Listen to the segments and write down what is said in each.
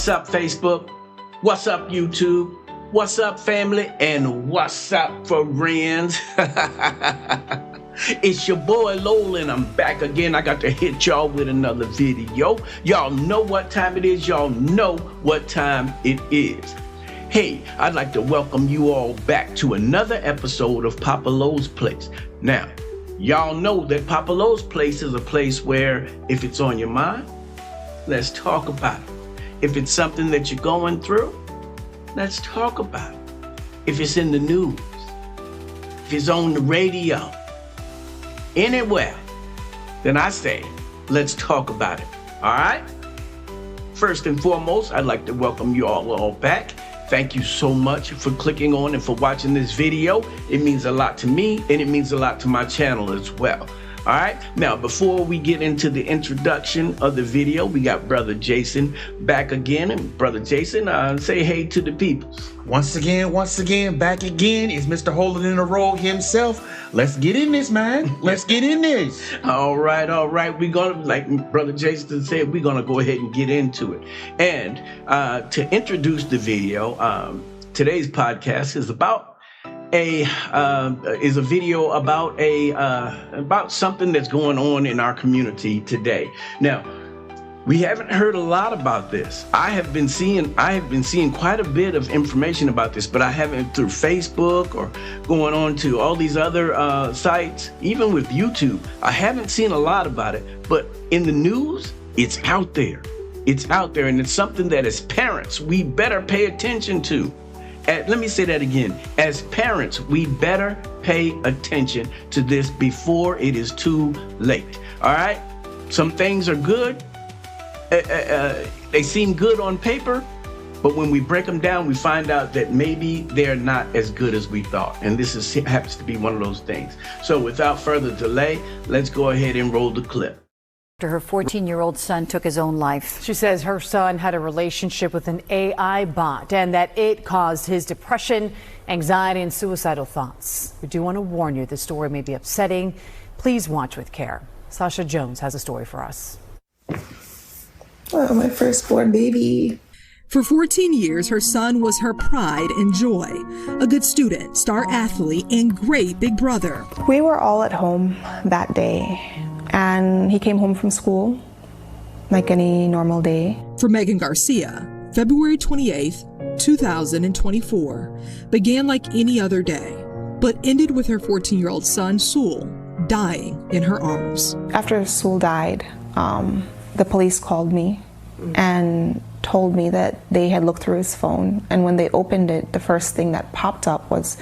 What's up, Facebook? What's up, YouTube? What's up, family? And what's up, friends? It's your boy Lowell, and I'm back again. I got to hit y'all with another video. Y'all know what time it is. Y'all know what time it is. Hey, I'd like to welcome you all back to another episode of Papa Lowe's Place. Now, y'all know that Papa Lowe's Place is a place where if it's on your mind, let's talk about it. If it's something that you're going through, let's talk about it. If it's in the news, if it's on the radio, anywhere, then I say, let's talk about it. All right? First and foremost, I'd like to welcome you all back. Thank you so much for clicking on and for watching this video. It means a lot to me, and it means a lot to my channel as well. All right, now before we get into the introduction of the video, we got Brother Jason back again. And Brother Jason, say hey to the people. Once again, back again is Mr. Holding in a Rogue himself. Let's get in this, man. Let's get in this. All right. We're gonna, like Brother Jason said, we're gonna go ahead and get into it. And to introduce the video, today's podcast is about a video about something that's going on in our community today. Now, we haven't heard a lot about this. I have been seeing quite a bit of information about this, but I haven't through Facebook or going on to all these other sites, even with YouTube. I haven't seen a lot about it, but in the news, it's out there. It's out there, and it's something that as parents, we better pay attention to. Let me say that again. As parents, we better pay attention to this before it is too late. All right? Some things are good. They seem good on paper, but when we break them down, we find out that maybe they're not as good as we thought. And this happens to be one of those things. So without further delay, let's go ahead and roll the clip. After her 14-year-old son took his own life. She says her son had a relationship with an AI bot and that it caused his depression, anxiety, and suicidal thoughts. We do want to warn you, this story may be upsetting. Please watch with care. Sasha Jones has a story for us. Oh, my firstborn baby. For 14 years, her son was her pride and joy. A good student, star athlete, and great big brother. We were all at home that day. And he came home from school like any normal day. For Megan Garcia, February 28th, 2024 began like any other day, but ended with her 14-year-old son, Sewell, dying in her arms. After Sewell died, the police called me and told me that they had looked through his phone. And when they opened it, the first thing that popped up was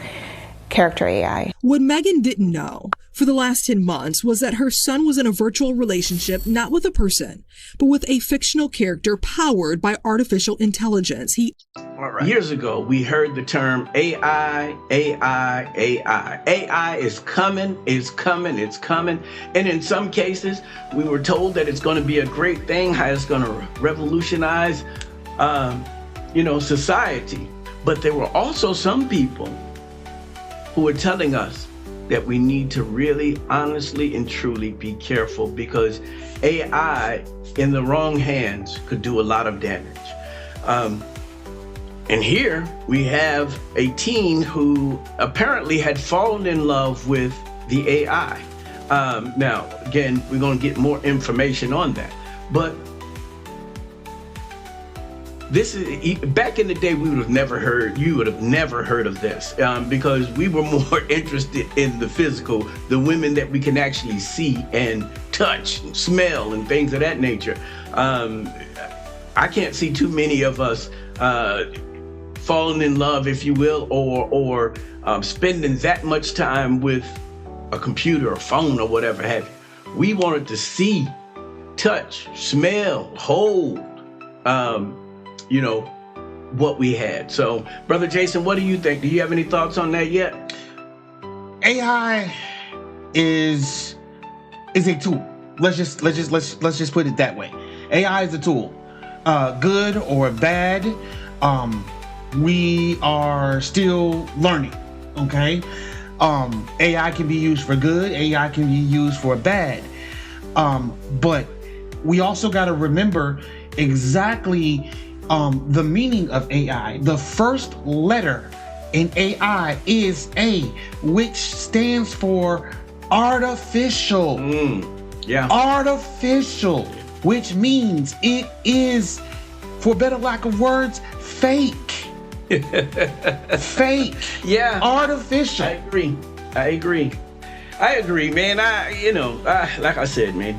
character AI. What Megan didn't know for the last 10 months was that her son was in a virtual relationship, not with a person, but with a fictional character powered by artificial intelligence. All right. Years ago, we heard the term AI. AI is coming, it's coming. And in some cases, we were told that it's going to be a great thing, how it's going to revolutionize, society. But there were also some people who were telling us that we need to really honestly and truly be careful because AI in the wrong hands could do a lot of damage. And here we have a teen who apparently had fallen in love with the AI. Now, again, we're going to get more information on that. But this is back in the day. You would have never heard of this because we were more interested in the physical, the women that we can actually see and touch and smell and things of that nature. I can't see too many of us falling in love, if you will, or spending that much time with a computer or phone or whatever have you. We wanted to see, touch, smell, hold, what we had. So, Brother Jason, what do you think? Do you have any thoughts on that yet? AI is a tool. Let's just put it that way. AI is a tool. Good or bad, we are still learning. Okay? AI can be used for good, AI can be used for bad. But we also got to remember exactly the meaning of AI. The first letter in AI is A, which stands for artificial. Yeah. Artificial, which means it is, for better lack of words, fake. Fake. Yeah. Artificial. I agree, man. Like I said, man,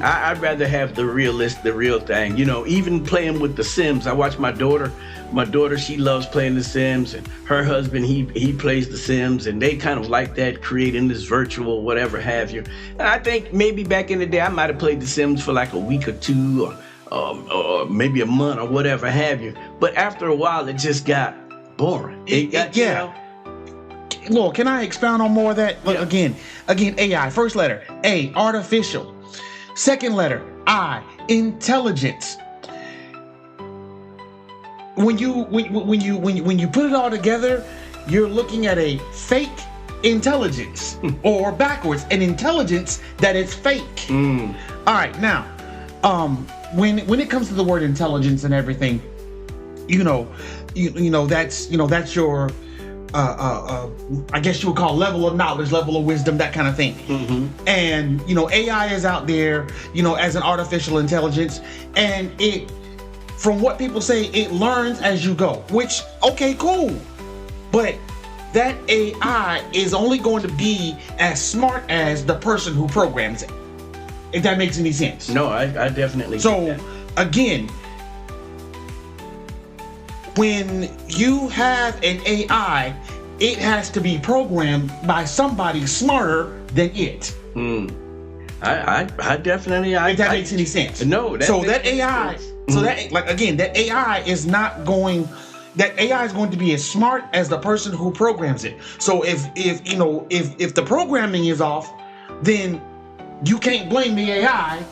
I'd rather have the real thing. Even playing with the Sims. I watch my daughter. My daughter, she loves playing the Sims, and her husband, he plays the Sims, and they kind of like that, creating this virtual whatever have you. And I think maybe back in the day, I might have played the Sims for like a week or two, or maybe a month or whatever have you. But after a while, it just got boring. Lord, can I expound on more of that? Yeah. Again, AI. First letter, A, artificial. Second letter, I, intelligence. When you put it all together, you're looking at a fake intelligence, or backwards, an intelligence that is fake. All right, now, when it comes to the word intelligence and everything, that's your I guess you would call level of knowledge, level of wisdom, that kind of thing. And AI is out there, as an artificial intelligence, and it, from what people say, it learns as you go, which, okay, cool. But that AI is only going to be as smart as the person who programs it, if that makes any sense. No, I definitely. So, again, when you have an AI, it has to be programmed by somebody smarter than it. I definitely. If that makes any sense. No. That AI. So that, like, again, that AI is not going. That AI is going to be as smart as the person who programs it. So if the programming is off, then you can't blame the AI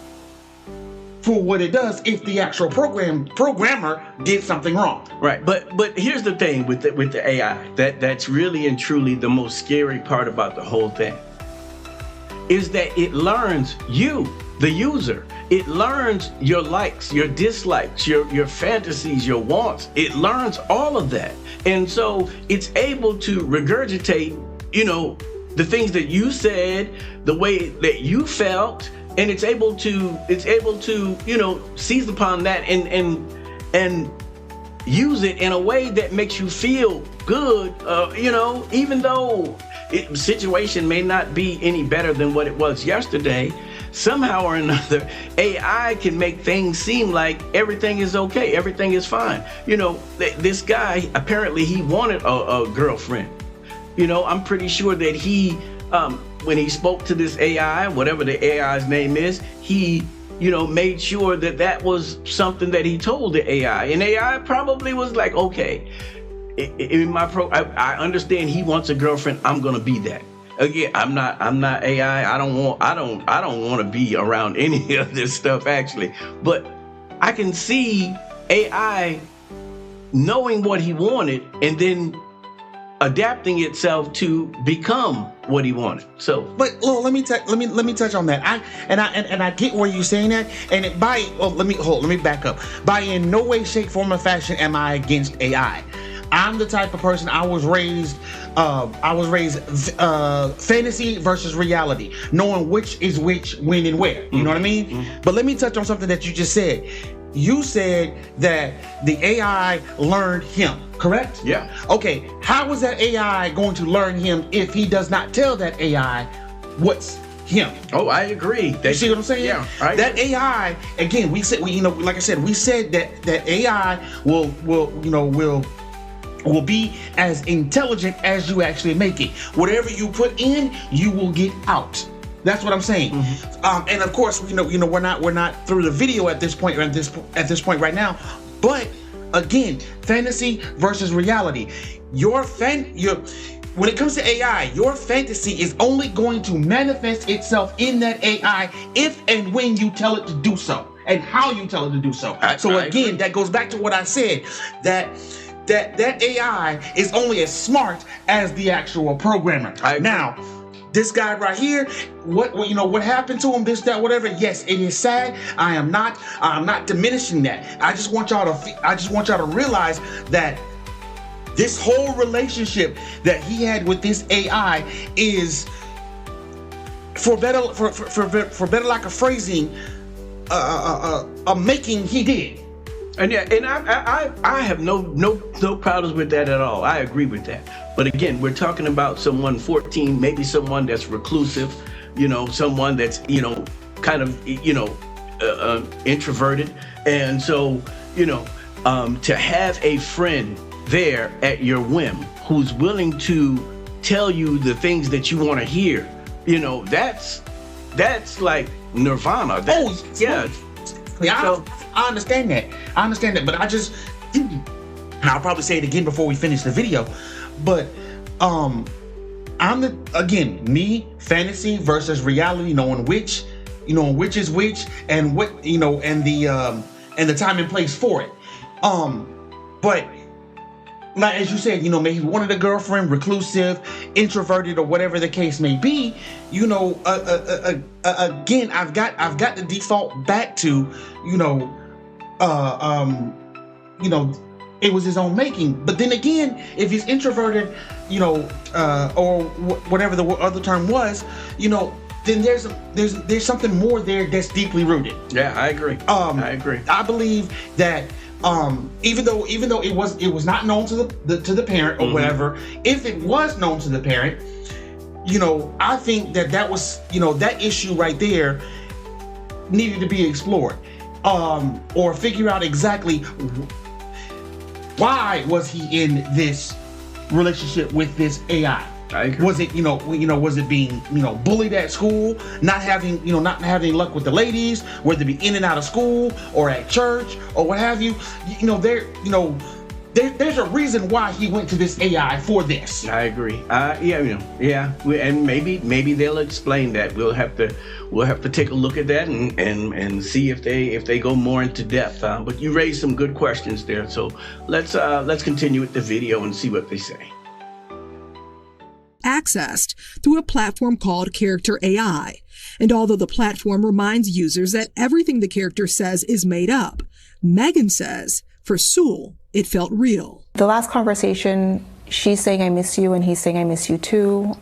for what it does if the actual programmer did something wrong. Right, but here's the thing with the AI that's really and truly the most scary part about the whole thing is that it learns you, the user. It learns your likes, your dislikes, your fantasies, your wants. It learns all of that, and so it's able to regurgitate, the things that you said, the way that you felt. And it's able to seize upon that and use it in a way that makes you feel good, even though situation may not be any better than what it was yesterday. Somehow or another, AI can make things seem like everything is okay, everything is fine. This guy, apparently he wanted a girlfriend. I'm pretty sure that he, when he spoke to this AI, whatever the AI's name is, he, made sure that was something that he told the AI. And AI probably was like, okay, I understand he wants a girlfriend. I'm gonna be that. Again, I'm not AI. I don't want to be around any of this stuff actually. But I can see AI knowing what he wanted and then adapting itself to become what he wanted. So, but let me touch on that. I get where you're saying that. And let me back up. By in no way, shape, form, or fashion am I against AI. I'm the type of person, I was raised fantasy versus reality, knowing which is which, when and where. You know what I mean? But let me touch on something that you just said. You said that the AI learned him, correct? Yeah. Okay, how is that AI going to learn him if he does not tell that AI what's him? Oh, I agree. You see what I'm saying? Yeah. That AI, again, we said that AI will be as intelligent as you actually make it. Whatever you put in, you will get out. That's what I'm saying. And of course, we're not through the video at this point right now. But again, fantasy versus reality. When it comes to AI, your fantasy is only going to manifest itself in that AI if and when you tell it to do so, and how you tell it to do so. So again, that goes back to what I said, that AI is only as smart as the actual programmer. Now, this guy right here, what happened to him, this, that, whatever. Yes, it is sad. I'm not diminishing that. I just want y'all to realize that this whole relationship that he had with this AI is, for better lack of phrasing, a making he did. And yeah, and I have no problems with that at all. I agree with that. But again, we're talking about someone 14, maybe someone that's reclusive, someone that's kind of introverted, and so to have a friend there at your whim who's willing to tell you the things that you want to hear, that's like nirvana. Yeah. I understand that. But and I'll probably say it again before we finish the video, but me, fantasy versus reality, knowing which is which, and what, and the time and place for it. But like, as you said, maybe he wanted a girlfriend, reclusive, introverted, or whatever the case may be. Again, I've got the default back to, it was his own making. But then again, if he's introverted, or whatever the other term was, then there's something more there that's deeply rooted. Yeah, I agree. I believe that even though it was not known to the parent or whatever, if it was known to the parent, I think that was, that issue right there needed to be explored, or figure out exactly why was he in this relationship with this AI. I agree. Was it, was it being, bullied at school, not having luck with the ladies, whether it be in and out of school or at church or what have you? There's a reason why he went to this AI for this. I agree. And maybe they'll explain that. We'll have to take a look at that and see if they go more into depth. But you raised some good questions there, so let's continue with the video and see what they say. Accessed through a platform called Character AI. And although the platform reminds users that everything the character says is made up, Megan says, for Sewell, it felt real. The last conversation, she's saying, I miss you, and he's saying, I miss you too.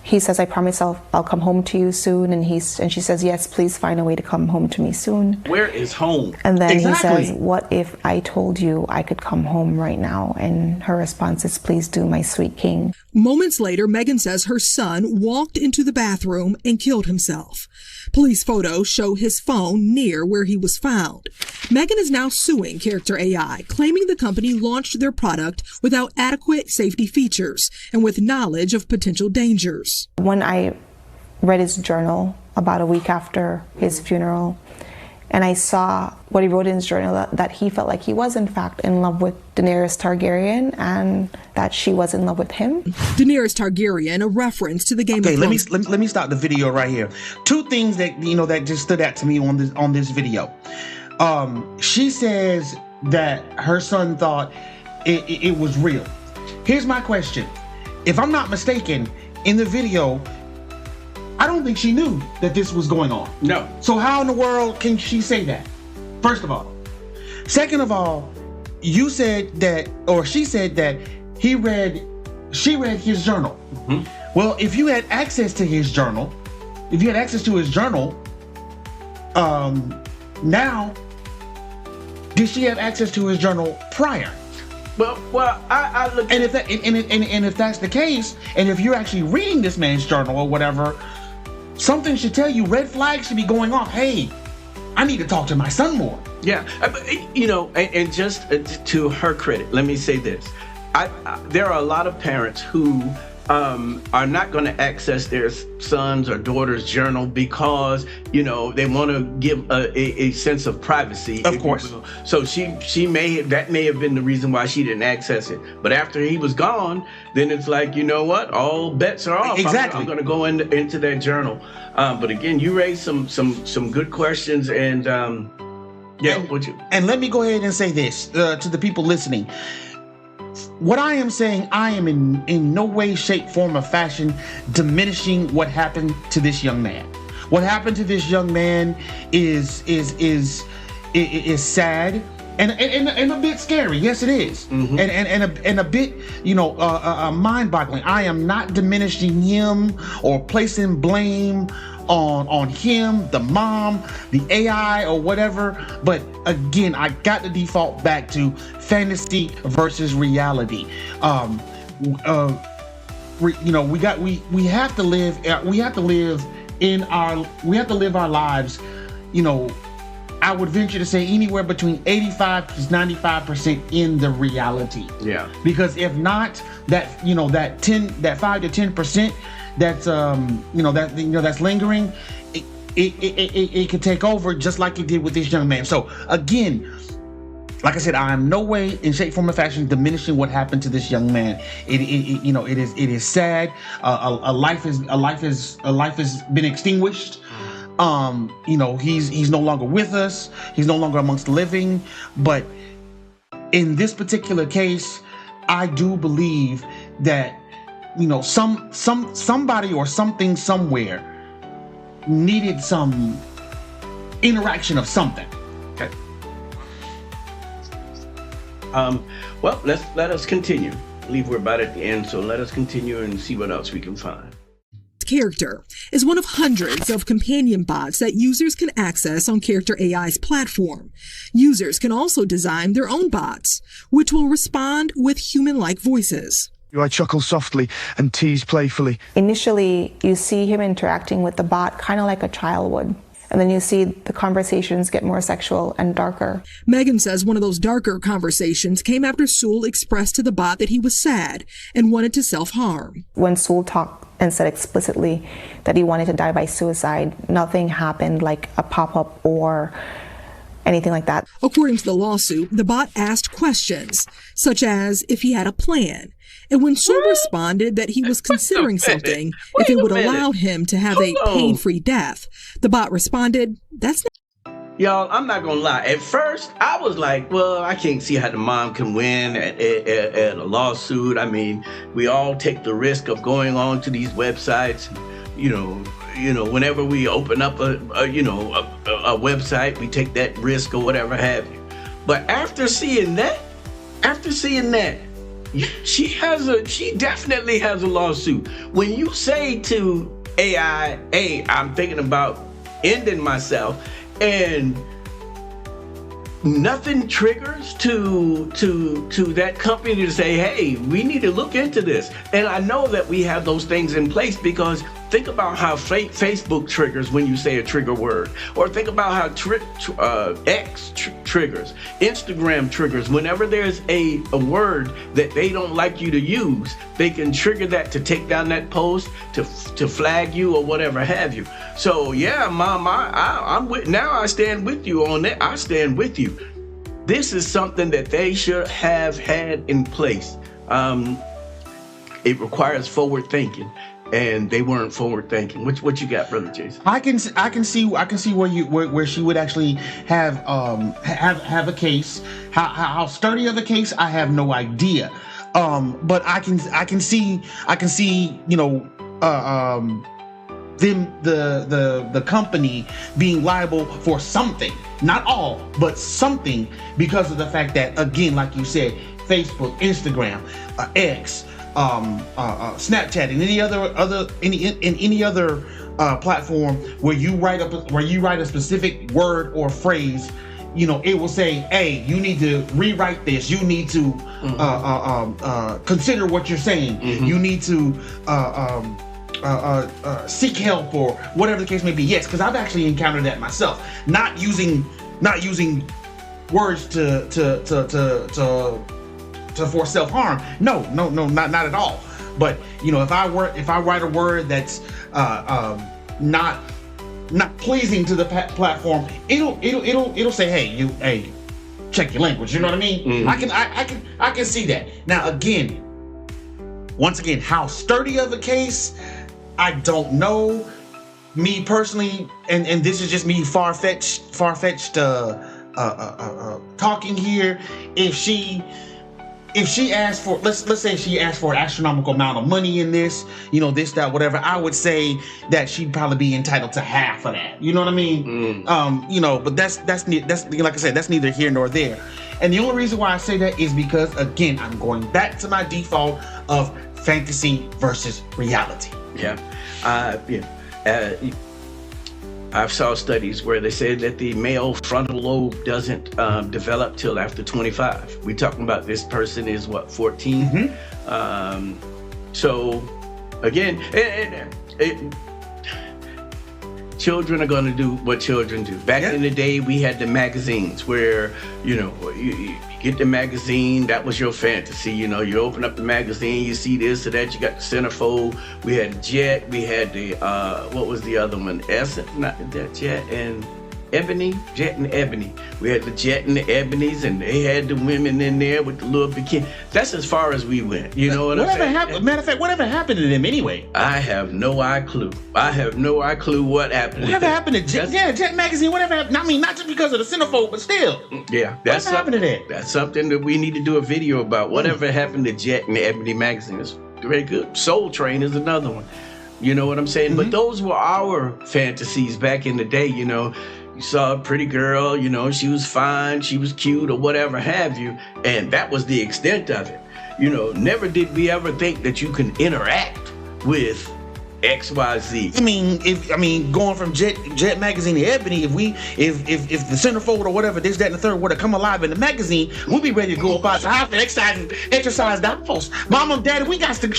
He says, I promise I'll come home to you soon. And she says, yes, please find a way to come home to me soon. Where is home? And then Exactly. He says, what if I told you I could come home right now? And her response is, please do, my sweet king. Moments later, Megan says her son walked into the bathroom and killed himself. Police photos show his phone near where he was found. Megan is now suing Character AI, claiming the company launched their product without adequate safety features and with knowledge of potential dangers. When I read his journal about a week after his funeral, and I saw what he wrote in his journal, that he felt like he was in fact in love with Daenerys Targaryen and that she was in love with him. Daenerys Targaryen, a reference to the Game of Thrones. Let me stop the video right here. Two things that that just stood out to me on this video. She says that her son thought it was real. Here's my question. If I'm not mistaken, in the video, I don't think she knew that this was going on. No. So how in the world can she say that? First of all. Second of all, you said that, or she said that she read his journal. Mm-hmm. Well, if you had access to his journal, now, did she have access to his journal prior? Well, I look. And if that's the case, and if you're actually reading this man's journal or whatever, something should tell you, red flags should be going off. Hey, I need to talk to my son more. Yeah, and just to her credit, let me say this: there are a lot of parents who are not going to access their son's or daughter's journal because they want to give a sense of privacy. Of course. So she may have been the reason why she didn't access it. But after he was gone, then it's like, you know what? All bets are off. Exactly. I'm going to go into that journal. But again, you raised some good questions, and and let me go ahead and say this to the people listening. what I am saying, I am in no way, shape, form, or fashion diminishing what happened to this young man. What happened to this young man is sad and a bit scary. Yes, it is. Mm-hmm. And a bit, mind-boggling. I am not diminishing him or placing blame on him, the mom, the AI, or whatever. But again, I got to default back to fantasy versus reality. We have to live our lives, I would venture to say anywhere between 85 to 95% in the reality. Yeah. Because if not, that 5 to 10% that's that's lingering, it could take over just like it did with this young man. So again, like I said, I am no way in shape, form, or fashion diminishing what happened to this young man. It is sad. A life has been extinguished. He's no longer with us. He's no longer amongst the living. But in this particular case, I do believe that somebody or something somewhere needed some interaction of something. Okay. Well, let us continue. I believe we're about at the end, so let us continue and see what else we can find. Character is one of hundreds of companion bots that users can access on Character AI's platform. Users can also design their own bots, which will respond with human-like voices. I chuckle softly and tease playfully. Initially, you see him interacting with the bot kind of like a child would. And then you see the conversations get more sexual and darker. Megan says one of those darker conversations came after Sewell expressed to the bot that he was sad and wanted to self-harm. When Sewell talked and said explicitly that he wanted to die by suicide, nothing happened like a pop-up or anything like that. According to the lawsuit, the bot asked questions, such as if he had a plan. And when Sewell responded that he was considering something if it would allow him to have a pain-free death, the bot responded, "That's not..." Y'all, I'm not gonna lie. At first, I was like, well, I can't see how the mom can win at a lawsuit. I mean, we all take the risk of going on to these websites. Whenever we open up a website, we take that risk or whatever have you. But after seeing that, she definitely has a lawsuit. When you say to AI, hey, I'm thinking about ending myself, and nothing triggers to that company to say, hey, we need to look into this. And I know that we have those things in place, because think about how Facebook triggers when you say a trigger word, or think about how X triggers, Instagram triggers. Whenever there's a word that they don't like you to use, they can trigger that to take down that post, to flag you or whatever have you. So yeah, Mom, I'm with. Now I stand with you on that. I stand with you. This is something that they should have had in place. It requires forward thinking, and they weren't forward thinking. What you got, Brother Jason? I can see where she would actually have a case. How sturdy of a case, I have no idea. But I can see the company being liable for something, not all, but something, because of the fact that, again, like you said, Facebook, Instagram, X, Snapchat, and any other platform where you write a specific word or phrase, it will say, hey, you need to rewrite this. You need to consider what you're saying. Mm-hmm. You need to seek help, or whatever the case may be. Yes, because I've actually encountered that myself. Not using words to for self-harm. No, not at all. But if I write a word that's not pleasing to the platform, it'll say, hey, check your language. You know what I mean? Mm-hmm. I can see that. Now once again, how sturdy of a case, I don't know. Me personally, and this is just me far-fetched talking here. If she if she asked for, let's say she asked for an astronomical amount of money in this, this, that, whatever, I would say that she'd probably be entitled to half of that. You know what I mean? But that's like I said, that's neither here nor there. And the only reason why I say that is because, again, I'm going back to my default of fantasy versus reality. Yeah. I've saw studies where they say that the male frontal lobe doesn't develop till after 25. We're talking about this person is 14? So again, children are going to do what children do. Back in the day, we had the magazines where, you get the magazine, that was your fantasy. You open up the magazine, you see this or that, you got the centerfold. We had Jet, we had the, what was the other one? Not that Jet and Ebony? Jet and Ebony. We had the Jet and the Ebonies, and they had the women in there with the little bikini. That's as far as we went. You know what I'm saying? Matter of fact, whatever happened to them anyway? I have no clue. I have no clue what happened. Whatever happened to Jet? Yeah, Jet magazine. Whatever happened? I mean, not just because of the centerfold, but still. Yeah, whatever happened to that? That's something that we need to do a video about. Whatever happened to Jet and the Ebony magazine is very good. Soul Train is another one. You know what I'm saying? But those were our fantasies back in the day. You saw a pretty girl, she was fine, she was cute, or whatever have you, and that was the extent of it. Never did we ever think that you can interact with XYZ. I mean, going from Jet magazine to Ebony, if the centerfold or whatever, this, that, and the third were to come alive in the magazine, we'd be ready to go up outside and exercise the house. Mom and Daddy, we got to.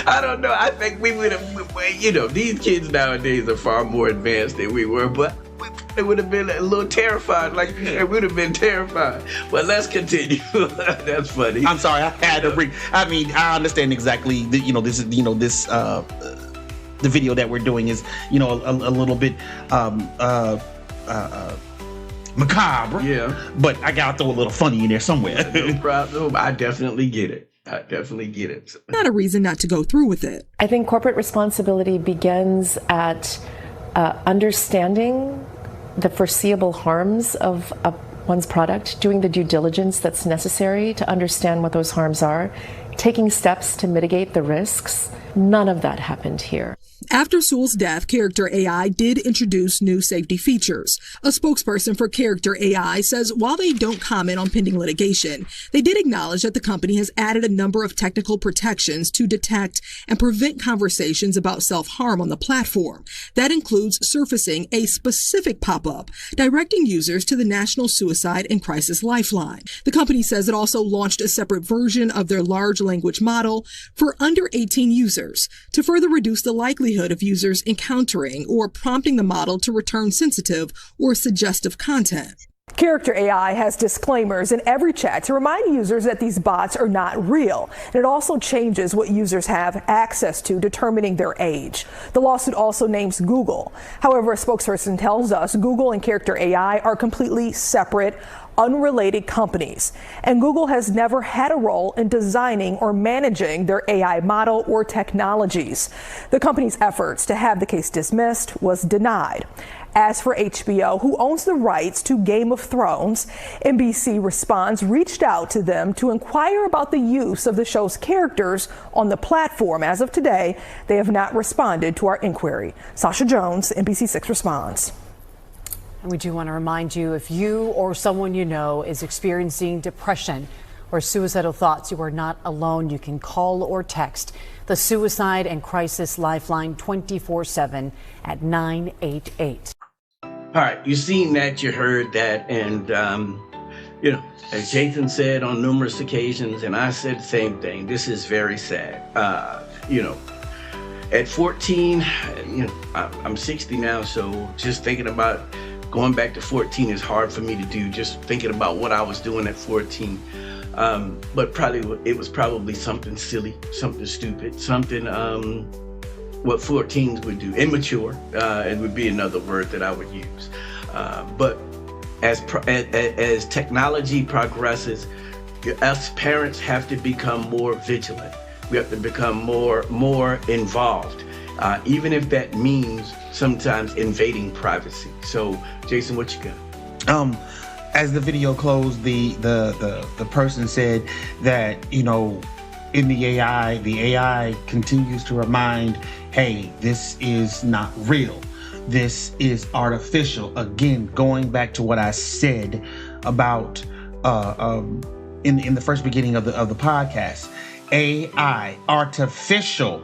I don't know. I think we would have. These kids nowadays are far more advanced than we were, but they would have been a little terrified. Like, we would have been terrified. But let's continue. That's funny. I'm sorry, I had to bring. I understand exactly. This is the video that we're doing is a little bit macabre. Yeah. But I gotta throw a little funny in there somewhere. No problem. I definitely get it. Not a reason not to go through with it. I think corporate responsibility begins at understanding the foreseeable harms of one's product, doing the due diligence that's necessary to understand what those harms are, taking steps to mitigate the risks. None of that happened here. After Sewell's death, Character AI did introduce new safety features. A spokesperson for Character AI says while they don't comment on pending litigation, they did acknowledge that the company has added a number of technical protections to detect and prevent conversations about self-harm on the platform. That includes surfacing a specific pop-up directing users to the National Suicide and Crisis Lifeline. The company says it also launched a separate version of their large language model for under 18 users to further reduce the likelihood of users encountering or prompting the model to return sensitive or suggestive content. Character AI has disclaimers in every chat to remind users that these bots are not real. And it also changes what users have access to, determining their age. The lawsuit also names Google. However, a spokesperson tells us Google and Character AI are completely separate, unrelated companies. And Google has never had a role in designing or managing their AI model or technologies. The company's efforts to have the case dismissed was denied. As for HBO, who owns the rights to Game of Thrones, NBC Response reached out to them to inquire about the use of the show's characters on the platform. As of today, they have not responded to our inquiry. Sasha Jones, NBC6 Response. And we do want to remind you, if you or someone you know is experiencing depression or suicidal thoughts, you are not alone. You can call or text the Suicide and Crisis Lifeline 24/7 at 988. All right, you seen that, you heard that, and as Jason said on numerous occasions, and I said the same thing, this is very sad. At 14, I'm 60 now, so just thinking about going back to 14 is hard for me to do, just thinking about what I was doing at 14. But it was probably something silly, something stupid, something what 14s would do. Immature, it would be another word that I would use. But as technology progresses, us parents have to become more vigilant. We have to become more involved, even if that means sometimes invading privacy. So, Jason, what you got? as the video closed, the person said that, you know, in the AI continues to remind, hey, this is not real. This is artificial. Again, going back to what I said about in the first beginning of the podcast, AI, artificial,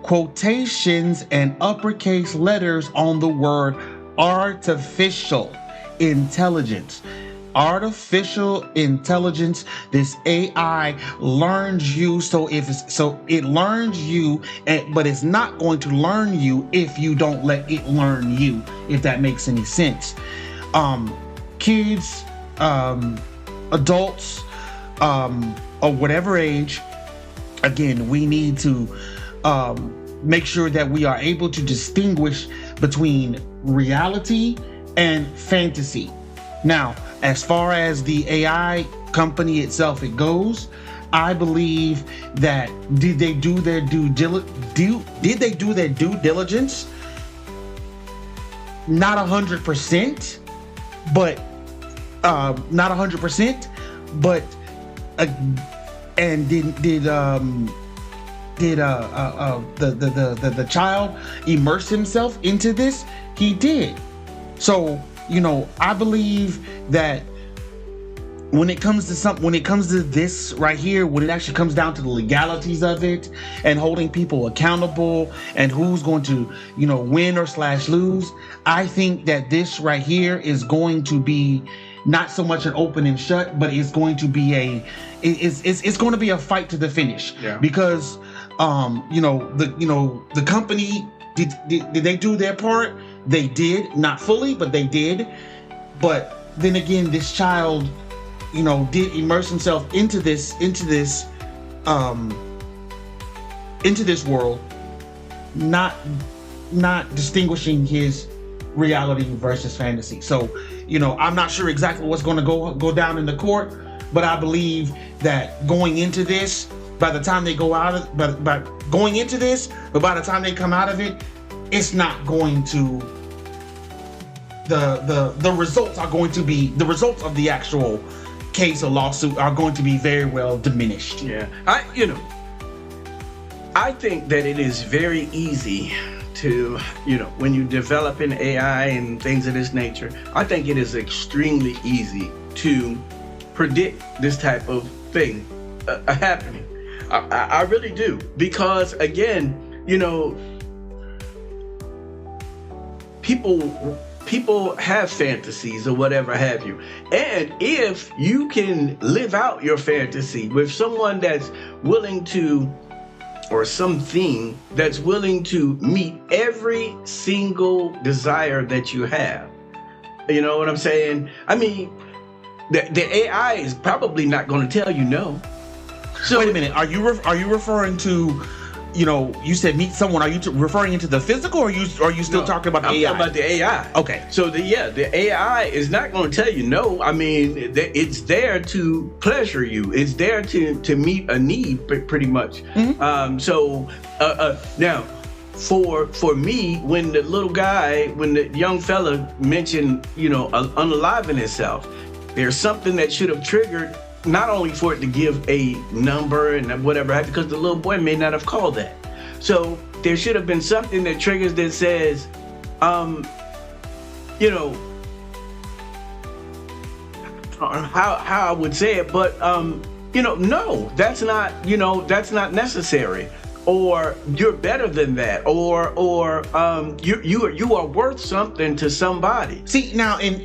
quotations and uppercase letters on the word artificial intelligence. Artificial intelligence. This AI learns you, so it learns you, but it's not going to learn you if you don't let it learn you, if that makes any sense. Kids, adults, of whatever age, again, we need to make sure that we are able to distinguish between reality and fantasy. Now, as far as the AI company itself it goes, I believe that did they do their due diligence? Not 100%, but not 100%, but and did the child immerse himself into this? He did. So, you know, I believe that when it comes to this right here, when it actually comes down to the legalities of it and holding people accountable and who's going to, you know, win or /lose, I think that this right here is going to be not so much an open and shut, but it's going to be it's going to be a fight to the finish. Yeah. Because the company did they do their part? They did, not fully, but they did. But then again, this child, you know, did immerse himself into this world, not distinguishing his reality versus fantasy. So, you know, I'm not sure exactly what's going to go down in the court, but I believe that going into this, by the time they go out of, but by the time they come out of it, it's not going to. The results are going to be the results of the actual case or lawsuit are going to be very well diminished. Yeah, I think that it is very easy to, you know, when you develop an AI and things of this nature, I think it is extremely easy to predict this type of thing happening. I really do, because again, you know, people have fantasies or whatever have you. And if you can live out your fantasy with someone that's willing to, or something that's willing to meet every single desire that you have, you know what I'm saying? I mean, the AI is probably not going to tell you no. So wait a minute, are you referring to, you know, you said meet someone. Are you referring into the physical, or are you still talking about the AI? I'm talking about the AI. Okay. So the AI is not going to tell you no. I mean, it's there to pleasure you. It's there to meet a need, pretty much. Mm-hmm. Now, for me, when the young fella mentioned, you know, unaliving himself, there's something that should have triggered. Not only for it to give a number and whatever, because the little boy may not have called that. So there should have been something that triggers that says, you know, how I would say it, but you know, no, that's not necessary. Or you're better than that, or you are worth something to somebody. See, now, and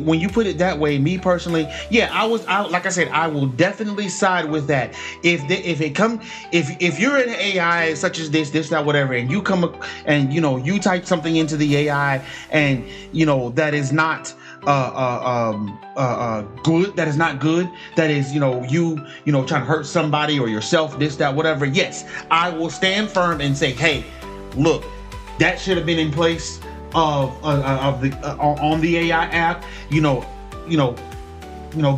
when you put it that way, me personally, yeah, like I said, I will definitely side with that. If you're an AI such as this, that, whatever, and you come and you know you type something into the AI, and you know that is not good, that is not good, that is, you know trying to hurt somebody or yourself, this, that, whatever, yes, I will stand firm and say, hey, look, that should have been in place on the AI app, you know,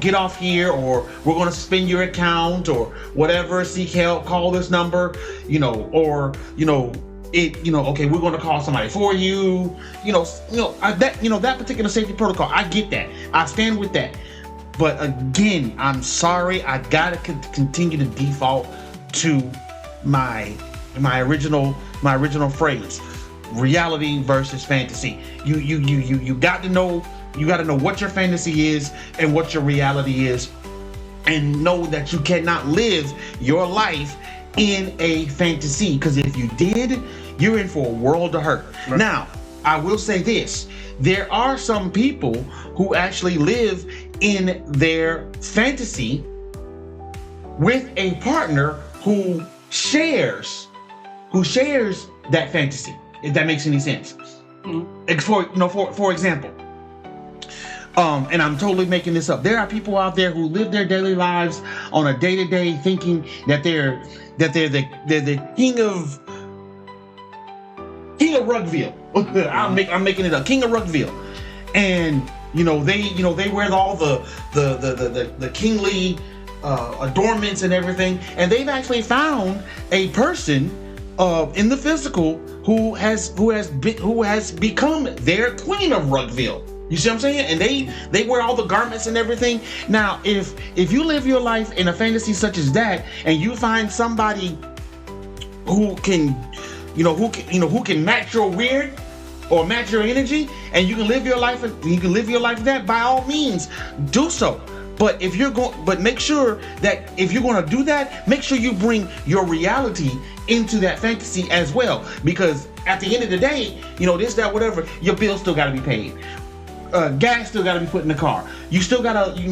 get off here, or we're going to suspend your account, or whatever, seek help, call this number, you know, or, you know, okay, we're going to call somebody for you. That particular safety protocol. I get that. I stand with that. But again, I'm sorry. I gotta continue to default to my original phrase: reality versus fantasy. You got to know. You got to know what your fantasy is and what your reality is, and know that you cannot live your life in a fantasy. Because if you did, you're in for a world of hurt. Right. Now, I will say this: there are some people who actually live in their fantasy with a partner who shares that fantasy, if that makes any sense. Mm-hmm. For example, and I'm totally making this up, there are people out there who live their daily lives on a day-to-day thinking that they're the king of Rugville. I'm making it up, king of Rugville. And they wear all the kingly adornments and everything, and they've actually found a person in the physical who has become their queen of Rugville. You see what I'm saying? And they wear all the garments and everything. Now, if you live your life in a fantasy such as that, and you find somebody who can match your weird or match your energy, and you can live your life that, by all means do so. But make sure that if you're going to do that, make sure you bring your reality into that fantasy as well, because at the end of the day, this, that, whatever, your bills still got to be paid, gas still got to be put in the car, you still gotta do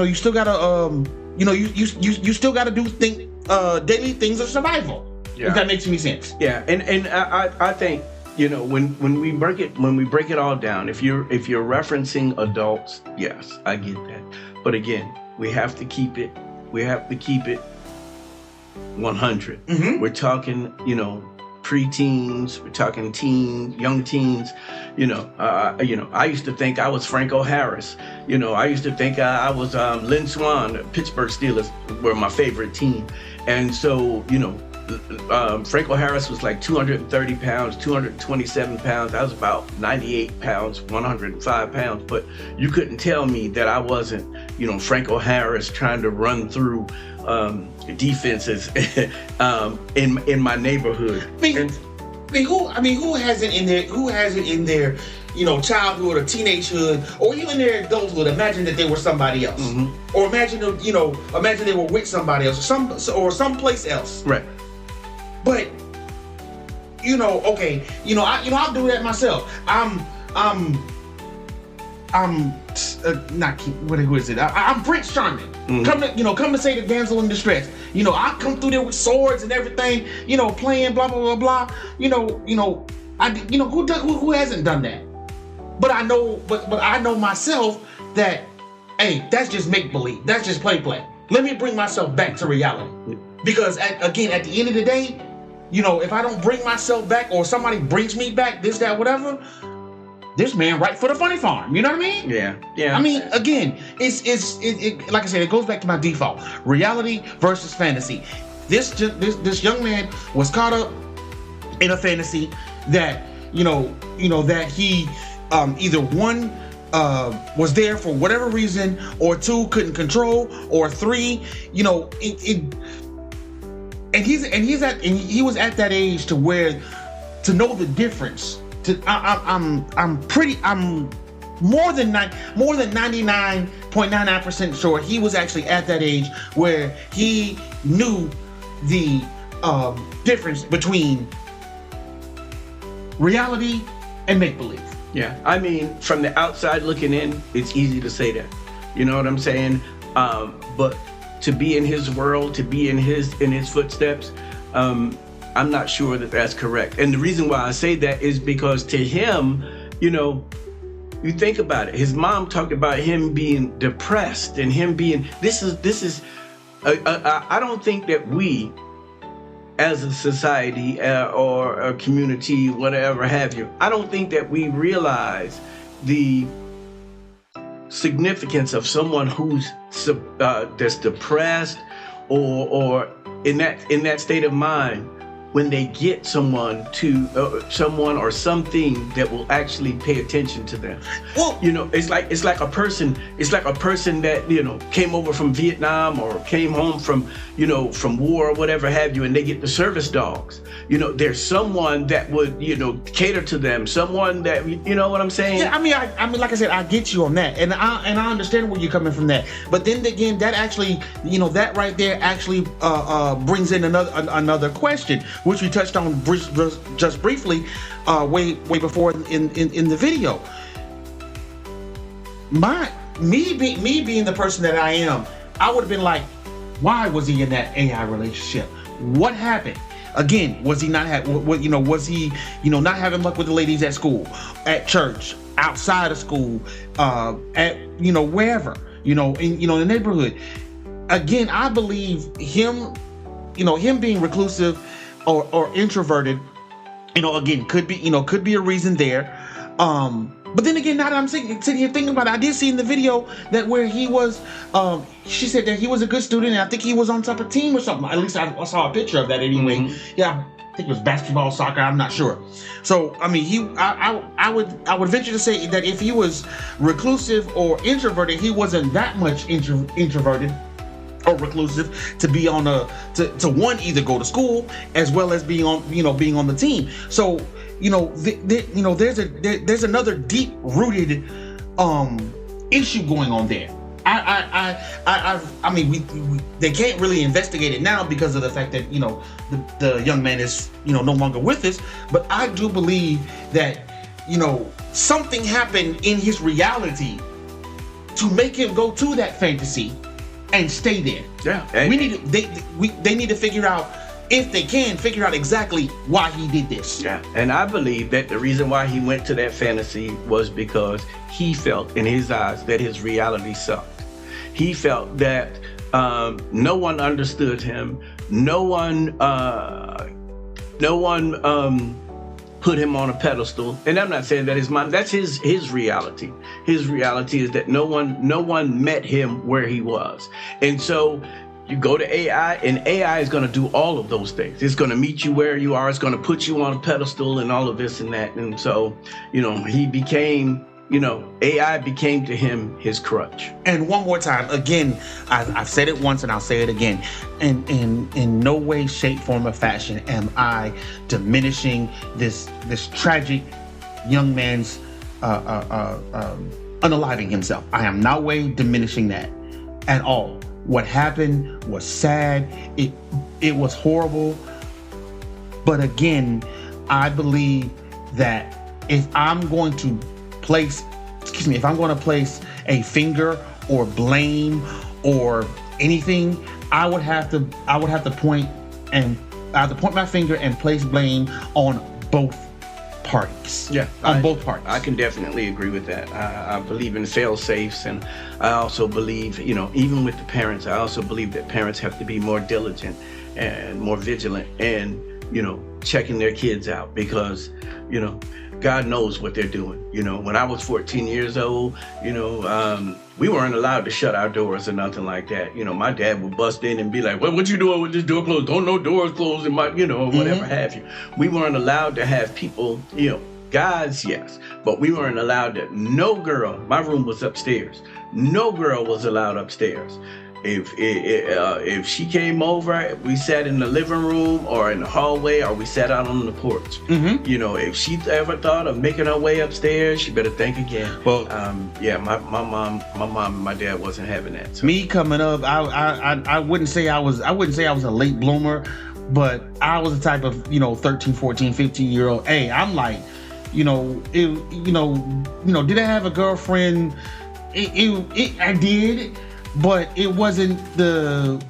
daily things of survival. Yeah. If that makes any sense. Yeah, and I think when we break it all down, if you're referencing adults, yes, I get that. But again, we have to keep it 100. Mm-hmm. We're talking, preteens, we're talking teens, young teens. I used to think I was Franco Harris. I used to think I was Lynn Swann. Pittsburgh Steelers were my favorite team, and so Franco Harris was like 230 pounds, 227 pounds. I was about 98 pounds, 105 pounds. But you couldn't tell me that I wasn't, Franco Harris trying to run through defenses in my neighborhood. Who hasn't in their childhood or teenagehood or even their adulthood imagined that they were somebody else, mm-hmm. or imagine they were with somebody else or someplace else. Right. But I'll do that myself. I'm who is it? I'm Prince Charming. Mm-hmm. Come to say the damsel in distress. I come through there with swords and everything. Playing blah blah blah blah. Who hasn't done that? But I know myself that, hey, that's just make believe. That's just play. Let me bring myself back to reality. Because at the end of the day, if I don't bring myself back, or somebody brings me back, this, that, whatever, this man right for the funny farm. You know what I mean? Yeah. Again, it's like I said, it goes back to my default: reality versus fantasy. This young man was caught up in a fantasy that that he either one was there for whatever reason, or two, couldn't control, or three, and he was at that age to where to know the difference. I'm more than 99.99% sure he was actually at that age where he knew the difference between reality and make-believe. Yeah, from the outside looking in, it's easy to say that. You know what I'm saying? But to be in his world, to be in his footsteps, I'm not sure that that's correct. And the reason why I say that is because to him, you think about it. His mom talked about him being depressed and him being. This is. I don't think that we, as a society or a community, whatever have you, I don't think that we realize the significance of someone who's that's depressed or in that state of mind, when they get someone or something that will actually pay attention to them. Well, it's like a person that came over from Vietnam or came home from war or whatever have you, and they get the service dogs. There's someone that would cater to them, someone that what I'm saying. Yeah, I mean, like I said, I get you on that, and I understand where you're coming from that. But then again, that actually, that right there actually brings in another question, which we touched on just briefly, way before in the video. Me being the person that I am, I would have been like, why was he in that AI relationship? What happened? Again, was he not was he not having luck with the ladies at school, at church, outside of school, at wherever, in the neighborhood? Again, I believe him being reclusive or introverted, again, could be a reason there. But then again, now that I'm sitting here thinking about it, I did see in the video that where he was, she said that he was a good student, and I think he was on top of a team or something. At least I saw a picture of that anyway. Mm-hmm. Yeah, I think it was basketball, soccer, I'm not sure. So, I mean, I would venture to say that if he was reclusive or introverted, he wasn't that much introverted or reclusive to be on to one, either go to school as well as being on the team. So there's another deep-rooted issue going on there. I mean, they can't really investigate it now because of the fact that the young man is no longer with us. But I do believe that something happened in his reality to make him go to that fantasy and stay there. Yeah, they need to figure out, if they can, figure out exactly why he did this. Yeah, and I believe that the reason why he went to that fantasy was because he felt in his eyes that his reality sucked. He felt that no one understood him. No one put him on a pedestal. And I'm not saying that his mom. That's his reality. His reality is that no one met him where he was, and so. You go to AI, and AI is going to do all of those things. It's going to meet you where you are. It's going to put you on a pedestal and all of this and that. And so, he became, AI became to him his crutch. And one more time, again, I've said it once and I'll say it again. And in no way, shape, form, or fashion am I diminishing this tragic young man's unaliving himself. I am no way diminishing that at all. What happened was sad. It was horrible. But again, I believe that if I'm going to place a finger or blame or anything, I would have to point my finger and place blame on both parties. Yeah, on both parties. I can definitely agree with that. I believe in fail-safes, and I also believe, even with the parents, I also believe that parents have to be more diligent and more vigilant and, checking their kids out, because, God knows what they're doing. When I was 14 years old, we weren't allowed to shut our doors or nothing like that. My dad would bust in and be like, what you doing with this door closed? Don't no doors closed in my, whatever have you. We weren't allowed to have people, guys, yes, but we weren't allowed to, no girl, my room was upstairs. No girl was allowed upstairs. If she came over, we sat in the living room or in the hallway, or we sat out on the porch. Mm-hmm. If she ever thought of making her way upstairs, she better think again. Well, my mom and my dad wasn't having that. So. Me coming up, I wouldn't say I was a late bloomer, but I was the type of 13, 14, 15-year-old. Hey, I'm like, did I have a girlfriend? I did. But it wasn't the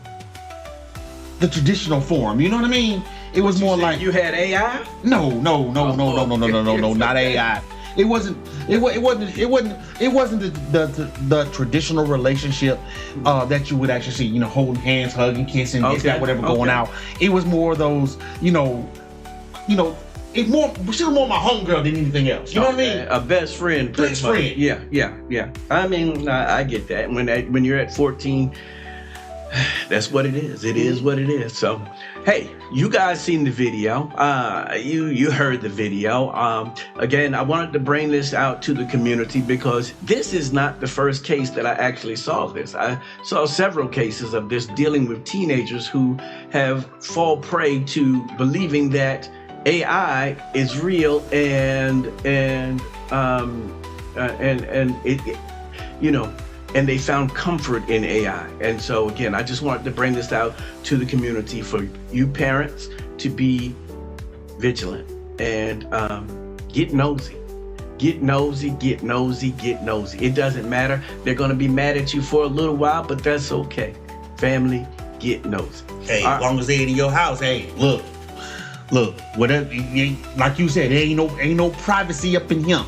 traditional form. You know what I mean? It was more like you had AI. No, not AI. It wasn't the traditional relationship that you would actually see. Holding hands, hugging, kissing, this, that, whatever going out. It was more of those. She was more my homegirl than anything else. You know what I mean? A best friend. Best friend. Yeah. I mean, I get that. When you're at 14, That's what it is. It is what it is. So, hey, you guys seen the video. You heard the video. Again, I wanted to bring this out to the community because this is not the first case that I actually saw this. I saw several cases of this dealing with teenagers who have fall prey to believing that AI is real and it, you know, and they found comfort in AI. And so again, I just wanted to bring this out to the community for you parents to be vigilant and get nosy. Get nosy, get nosy, get nosy. It doesn't matter. They're gonna be mad at you for a little while, but that's okay. Family, get nosy. Hey, as long as they in your house, hey, look, whatever, like you said, there ain't no privacy up in here.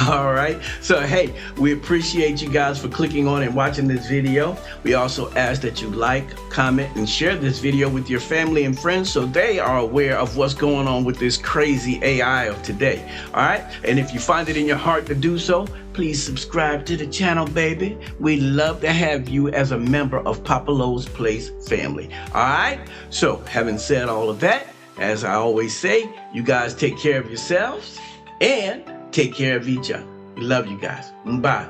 All right. So, hey, we appreciate you guys for clicking on and watching this video. We also ask that you like, comment, and share this video with your family and friends so they are aware of what's going on with this crazy AI of today. All right. And if you find it in your heart to do so, please subscribe to the channel, baby. We'd love to have you as a member of Papa Lowe's Place family. All right. So, having said all of that, as I always say, you guys take care of yourselves and take care of each other. We love you guys. Bye.